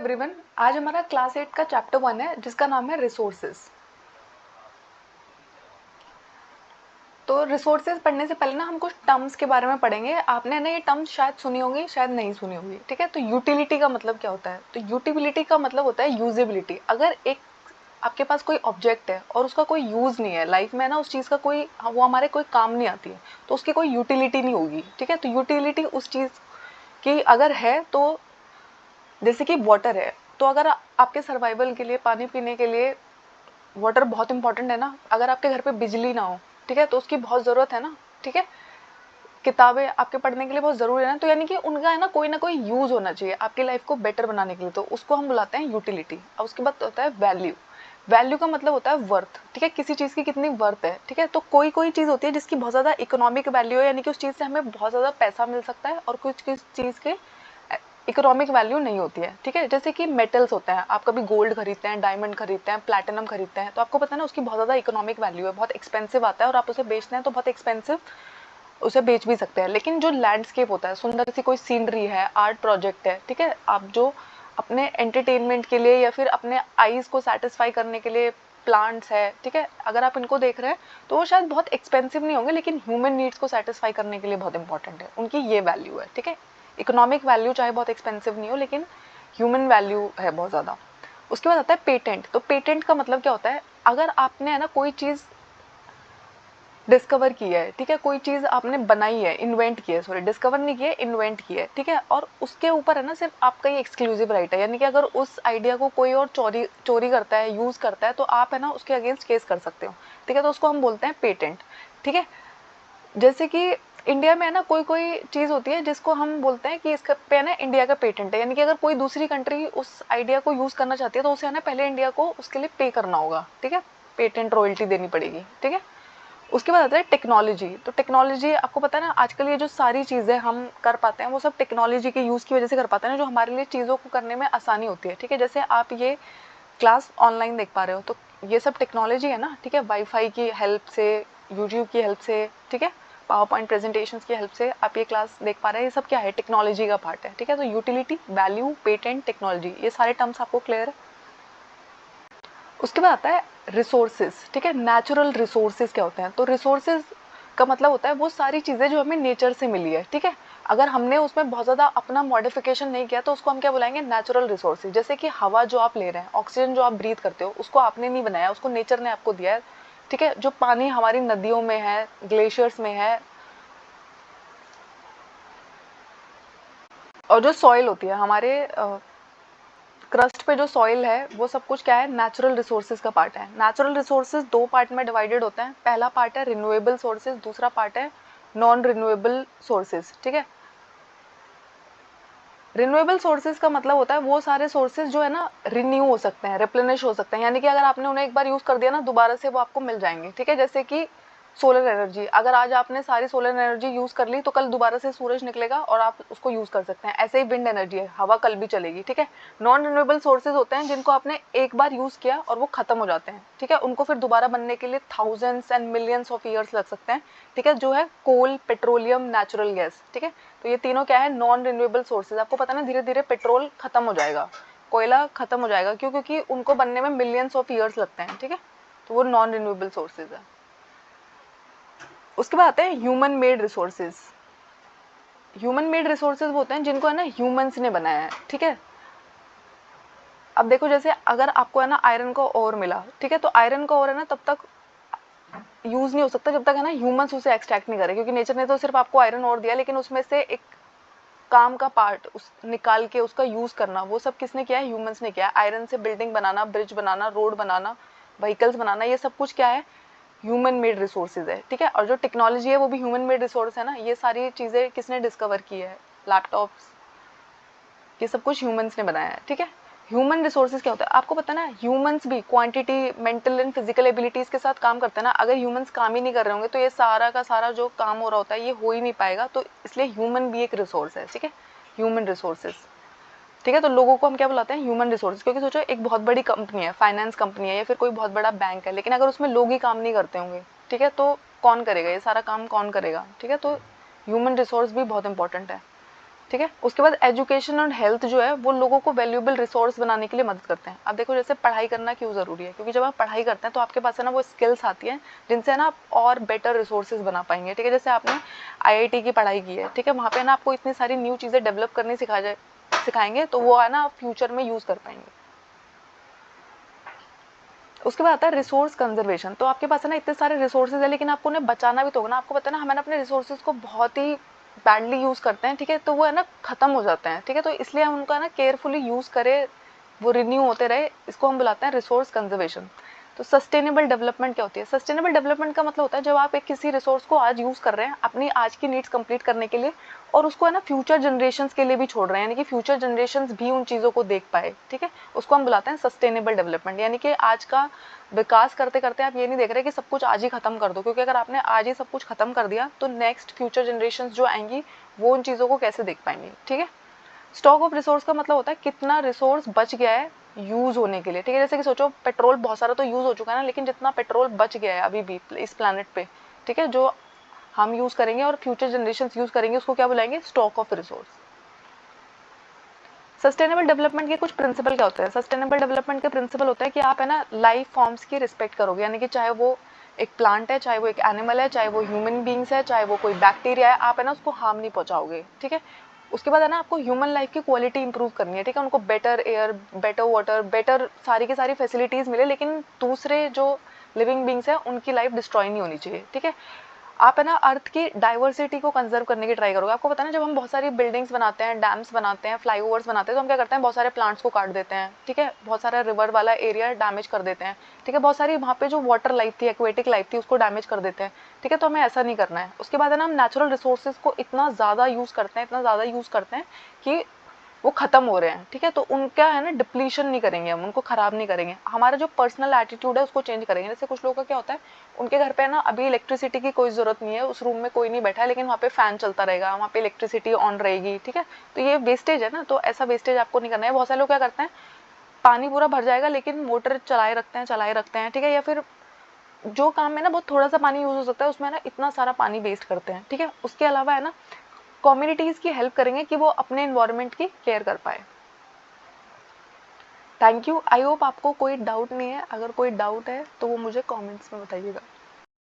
Everyone, आज हमारा class 8 का चैप्टर 1 है जिसका नाम है रिसोर्सेज। तो रिसोर्सेज पढ़ने से पहले ना हम कुछ टर्म्स के बारे में पढ़ेंगे। आपने ना ये टर्म्स शायद सुनी होंगी, शायद नहीं सुनी होंगी। ठीक है, तो यूटिलिटी का मतलब क्या होता है? तो यूटिलिटी का मतलब होता है यूजेबिलिटी। अगर एक आपके पास कोई ऑब्जेक्ट है और उसका कोई यूज़ नहीं है लाइफ में, ना उस चीज़ का कोई वो हमारे कोई काम नहीं आती है, तो उसकी कोई यूटिलिटी नहीं होगी। ठीक है, तो यूटिलिटी उस चीज़ की अगर है, तो जैसे कि वाटर है, तो अगर आपके सर्वाइवल के लिए, पानी पीने के लिए वाटर बहुत इंपॉर्टेंट है ना। अगर आपके घर पे बिजली ना हो, ठीक है, तो उसकी बहुत ज़रूरत है ना। ठीक है, किताबें आपके पढ़ने के लिए बहुत ज़रूरी है ना। तो यानी कि उनका है ना कोई यूज़ होना चाहिए आपकी लाइफ को बेटर बनाने के लिए, तो उसको हम बुलाते हैं यूटिलिटी। अब उसके बाद होता है वैल्यू। वैल्यू का मतलब होता है वर्थ। ठीक है, किसी चीज़ की कितनी वर्थ है। ठीक है, तो कोई चीज़ होती है जिसकी बहुत ज़्यादा इकोनॉमिक वैल्यू है, यानी कि उस चीज़ से हमें बहुत ज़्यादा पैसा मिल सकता है, और कुछ किस चीज़ के इकोनॉमिक वैल्यू नहीं होती है। ठीक है, जैसे कि मेटल्स होते हैं, आप कभी गोल्ड खरीदते हैं, डायमंड खरीदते हैं, प्लैटिनम खरीदते हैं, तो आपको पता है ना उसकी बहुत ज़्यादा इकोनॉमिक वैल्यू है, बहुत एक्सपेंसिव आता है, और आप उसे बेचते हैं तो बहुत एक्सपेंसिव उसे बेच भी सकते हैं। लेकिन जो लैंडस्केप होता है, सुंदर सी कोई सीनरी है, आर्ट प्रोजेक्ट है, ठीक है, आप जो अपने एंटरटेनमेंट के लिए या फिर अपने आईज को सेटिस्फाई करने के लिए प्लांट्स है, ठीक है, अगर आप इनको देख रहे हैं तो वो शायद बहुत एक्सपेंसिव नहीं होंगे, लेकिन ह्यूमन नीड्स को सेटिस्फाई करने के लिए बहुत इंपॉर्टेंट है, उनकी ये वैल्यू है। ठीक है, इकोनॉमिक वैल्यू चाहे बहुत एक्सपेंसिव नहीं हो, लेकिन ह्यूमन वैल्यू है बहुत ज़्यादा। उसके बाद आता है पेटेंट। तो पेटेंट का मतलब क्या होता है? अगर आपने है ना कोई चीज़ डिस्कवर की है, ठीक है, कोई चीज़ आपने बनाई है, इन्वेंट की है, सॉरी डिस्कवर नहीं की है, इन्वेंट की है, ठीक है, और उसके ऊपर है ना सिर्फ आपका ही एक्सक्लूसिव राइट है, यानी कि अगर उस आइडिया को कोई और चोरी चोरी करता है, यूज़ करता है, तो आप है ना उसके अगेंस्ट केस कर सकते हो। ठीक है, तो उसको हम बोलते हैं पेटेंट। ठीक है, जैसे कि इंडिया में है ना कोई चीज़ होती है जिसको हम बोलते हैं कि इसका पे है ना इंडिया का पेटेंट है, यानी कि अगर कोई दूसरी कंट्री उस आइडिया को यूज़ करना चाहती है तो उसे है ना पहले इंडिया को उसके लिए पे करना होगा। ठीक है, पेटेंट रॉयल्टी देनी पड़ेगी। ठीक है, उसके बाद आता है टेक्नोलॉजी। तो टेक्नोलॉजी आपको पता है ना, आजकल ये जो सारी चीज़ें हम कर पाते हैं वो सब टेक्नोलॉजी के यूज़ की वजह से कर पाते हैं ना, जो हमारे लिए चीज़ों को करने में आसानी होती है। ठीक है, जैसे आप ये क्लास ऑनलाइन देख पा रहे हो, तो ये सब टेक्नोलॉजी है ना। ठीक है, वाईफाई की हेल्प से, यूट्यूब की हेल्प से, ठीक है, पावर पॉइंट प्रेजेंटेशंस की हेल्प से आप ये क्लास देख पा रहे हैं। ये सब क्या है? टेक्नोलॉजी का पार्ट है। ठीक है, तो यूटिलिटी, वैल्यू, पेटेंट, टेक्नोलॉजी, ये सारे टर्म्स आपको क्लियर है। उसके बाद आता है रिसोर्सेज। ठीक है, नेचुरल रिसोर्सेज क्या होते हैं? तो रिसोर्सेज का मतलब होता है वो सारी चीज़ें जो हमें नेचर से मिली है। ठीक है, अगर हमने उसमें बहुत ज़्यादा अपना मॉडिफिकेशन नहीं किया तो उसको हम क्या बुलाएंगे? Natural resources. जैसे कि हवा जो आप ले रहे हैं, ऑक्सीजन जो आप ब्रीथ करते हो, उसको आपने नहीं बनाया, उसको नेचर ने आपको दिया है। ठीक है, जो पानी हमारी नदियों में है, ग्लेशियर्स में है, और जो सॉइल होती है हमारे क्रस्ट पे, जो सॉइल है, वो सब कुछ क्या है? नेचुरल रिसोर्सेज का पार्ट है। नेचुरल रिसोर्सेज दो पार्ट में डिवाइडेड होते हैं। पहला पार्ट है रिन्यूएबल सोर्सेज, दूसरा पार्ट है नॉन रिन्यूएबल सोर्सेज। ठीक है, रिन्यूएबल सोर्सेज का मतलब होता है वो सारे सोर्सेज जो है ना रिन्यू हो सकते हैं, रिप्लेनिश हो सकते हैं, यानी कि अगर आपने उन्हें एक बार यूज़ कर दिया ना, दोबारा से वो आपको मिल जाएंगे। ठीक है, जैसे कि सोलर एनर्जी, अगर आज आपने सारी सोलर एनर्जी यूज़ कर ली तो कल दोबारा से सूरज निकलेगा और आप उसको यूज़ कर सकते हैं। ऐसे ही विंड एनर्जी है, हवा कल भी चलेगी। ठीक है, नॉन रिन्यूएबल सोर्सेज होते हैं जिनको आपने एक बार यूज़ किया और वो खत्म हो जाते हैं। ठीक है, उनको फिर दोबारा बनने के लिए thousands and millions of years लग सकते हैं। ठीक है, जो है कोल, पेट्रोलियम, नेचुरल गैस। ठीक है, तो ये तीनों क्या है? Non renewable sources. आपको पता है ना, धीरे धीरे पेट्रोल खत्म हो जाएगा, कोयला खत्म हो जाएगा, क्यों? क्योंकि उनको बनने में मिलियंस ऑफ ईयर्स लगते हैं। ठीक है, तो वो नॉन रिन्यूएबल सोर्सेज है। उसके बाद आते हैं human made resources. Human made resources वो होते हैं जिनको है ना ह्यूमंस ने बनाया है। ठीक है, अब देखो, जैसे अगर आपको है ना आयरन का ओर मिला, ठीक है, तो आयरन का ओर है ना तब तक यूज नहीं हो सकता जब तक है ना ह्यूमंस उसे एक्सट्रैक्ट नहीं करे, क्योंकि नेचर ने तो सिर्फ आपको आयरन ओर दिया, लेकिन उसमें से एक काम का पार्ट उस निकाल के उसका यूज़ करना, वो सब किसने किया है? ह्यूमंस ने किया है। आयरन से बिल्डिंग बनाना, ब्रिज बनाना, रोड बनाना, व्हीकल्स बनाना, ये सब कुछ क्या है? ह्यूमन मेड रिसोर्सेज है। ठीक है, और जो टेक्नोलॉजी है वो भी ह्यूमन मेड रिसोर्स है ना। ये सारी चीज़ें किसने डिस्कवर की है? लैपटॉप्स, ये सब कुछ ह्यूमंस ने बनाया है। ठीक है, ह्यूमन रिसोर्सेज क्या होता है? आपको पता है ना, ह्यूमंस भी quantity, mental and physical abilities के साथ काम करते हैं ना। अगर ह्यूमंस काम ही नहीं कर रहे होंगे तो ये सारा का सारा जो काम हो रहा होता है ये हो ही नहीं पाएगा। तो इसलिए ह्यूमन भी एक रिसोर्स है। ठीक है, ह्यूमन रिसोर्सेज। ठीक है, तो लोगों को हम क्या बुलाते हैं? Human resource. क्योंकि सोचो, एक बहुत बड़ी कंपनी है, फाइनेंस कंपनी है, या फिर कोई बहुत बड़ा बैंक है, लेकिन अगर उसमें लोग ही काम नहीं करते होंगे, ठीक है, तो कौन करेगा? ये सारा काम कौन करेगा? ठीक है, तो ह्यूमन रिसोर्स भी बहुत इंपॉर्टेंट है। ठीक है। उसके बाद एजुकेशन और हेल्थ जो है वो लोगों को वैल्यूएबल रिसोर्स बनाने के लिए मदद करते हैं। अब देखो जैसे पढ़ाई करना क्यों ज़रूरी है, क्योंकि जब आप पढ़ाई करते हैं तो आपके पास है ना वो स्किल्स आती हैं जिनसे ना आप और बेटर रिसोर्सेज बना पाएंगे। ठीक है, जैसे आपने IIT की पढ़ाई की है, ठीक है, वहाँ पे ना आपको इतनी सारी न्यू चीज़ें डेवलप करनी सिखाएंगे तो वो है ना आप फ्यूचर में यूज़ कर पाएंगे। उसके बाद आता है रिसोर्स कंजर्वेशन। तो आपके पास है ना इतने सारे रिसोर्सेज है लेकिन आपको उन्हें बचाना भी तो होगा ना। आपको पता है ना हमें अपने रिसोर्सेज को बहुत ही बैडली यूज़ करते हैं, ठीक है, तो वो है ना ख़त्म हो जाते हैं। ठीक है, तो इसलिए हम उनका ना केयरफुली यूज़ करें, वो रिन्यू होते रहे, इसको हम बुलाते हैं रिसोर्स कंजर्वेशन। तो सस्टेनेबल डेवलपमेंट क्या होती है? सस्टेनेबल डेवलपमेंट का मतलब होता है जब आप एक किसी रिसोर्स को आज यूज़ कर रहे हैं अपनी आज की नीड्स कंप्लीट करने के लिए और उसको है ना फ्यूचर जनरेशंस के लिए भी छोड़ रहे हैं, यानी कि फ्यूचर जनरेशंस भी उन चीज़ों को देख पाए। ठीक है, उसको हम बुलाते हैं सस्टेनेबल डेवलपमेंट। यानी कि आज का विकास करते करते आप ये नहीं देख रहे कि सब कुछ आज ही खत्म कर दो, क्योंकि अगर आपने आज ही सब कुछ खत्म कर दिया तो नेक्स्ट फ्यूचर जनरेशंस जो आएंगी वो उन चीज़ों को कैसे देख पाएंगे। ठीक है, स्टॉक ऑफ रिसोर्स का मतलब होता है कितना रिसोर्स बच गया है यूज होने के लिए। ठीक है, जैसे कि सोचो पेट्रोल बहुत सारा तो यूज हो चुका है ना, लेकिन जितना पेट्रोल बच गया है अभी भी इस प्लैनेट पे, ठीक है, जो हम यूज करेंगे और फ्यूचर जनरेशन यूज करेंगे, उसको क्या बुलाएंगे? Stock of resource. Sustainable development के कुछ प्रिंसिपल क्या होते हैं? सस्टेनेबल डेवलपमेंट के प्रिंसिपल होता है कि आप है ना लाइफ फॉर्म्स की रिस्पेक्ट करोगे, यानी कि चाहे वो एक प्लांट है, चाहे वो एक एनिमल है, चाहे वो ह्यूमन बींग्स है, चाहे वो कोई बैक्टीरिया है, आप है ना उसको हार्म नहीं पहुंचाओगे। ठीक है, उसके बाद है ना आपको ह्यूमन लाइफ की क्वालिटी इंप्रूव करनी है। ठीक है, उनको better air, better water, better सारी की सारी फैसिलिटीज़ मिले, लेकिन दूसरे जो लिविंग बींग्स हैं उनकी लाइफ डिस्ट्रॉय नहीं होनी चाहिए। ठीक है, आप है ना अर्थ की डाइवर्सिटी को कंजर्व करने की ट्राई करोगे। आपको पता है ना जब हम बहुत सारी बिल्डिंग्स बनाते हैं, डैम्स बनाते हैं, फ्लाईओवर्स बनाते हैं, तो हम क्या करते हैं? बहुत सारे प्लांट्स को काट देते हैं। ठीक है, बहुत सारा रिवर वाला एरिया डैमेज कर देते हैं। ठीक है, बहुत सारी वहाँ पे जो वाटर लाइफ थी, एक्वेटिक लाइफ थी, उसको डैमेज कर देते हैं। ठीक है, तो हमें ऐसा नहीं करना है। उसके बाद है ना हम नेचुरल रिसोर्सेज को इतना ज़्यादा यूज़ करते हैं, इतना ज़्यादा यूज़ करते हैं कि वो ख़त्म हो रहे हैं। ठीक है, तो उनका है ना डिप्लीशन नहीं करेंगे, हम उनको ख़राब नहीं करेंगे। हमारा जो पर्सनल एटीट्यूड है उसको चेंज करेंगे। जैसे कुछ लोगों का क्या होता है, उनके घर पे ना अभी इलेक्ट्रिसिटी की कोई ज़रूरत नहीं है, उस रूम में कोई नहीं बैठा है, लेकिन वहाँ पे फ़ैन चलता रहेगा, वहाँ पे इलेक्ट्रिसिटी ऑन रहेगी। ठीक है, तो ये वेस्टेज है ना, तो ऐसा वेस्टेज आपको नहीं करना है। बहुत सारे लोग क्या करते हैं, पानी पूरा भर जाएगा लेकिन मोटर चलाए रखते हैं। ठीक है, या फिर जो काम में ना बहुत थोड़ा सा पानी यूज़ हो सकता है उसमें ना इतना सारा पानी वेस्ट करते हैं। ठीक है, उसके अलावा है ना कम्युनिटीज़ की हेल्प करेंगे कि वो अपने इन्वायरमेंट की केयर कर पाए। थैंक यू, आई होप आपको कोई डाउट नहीं है। अगर कोई डाउट है तो वो मुझे कमेंट्स में बताइएगा।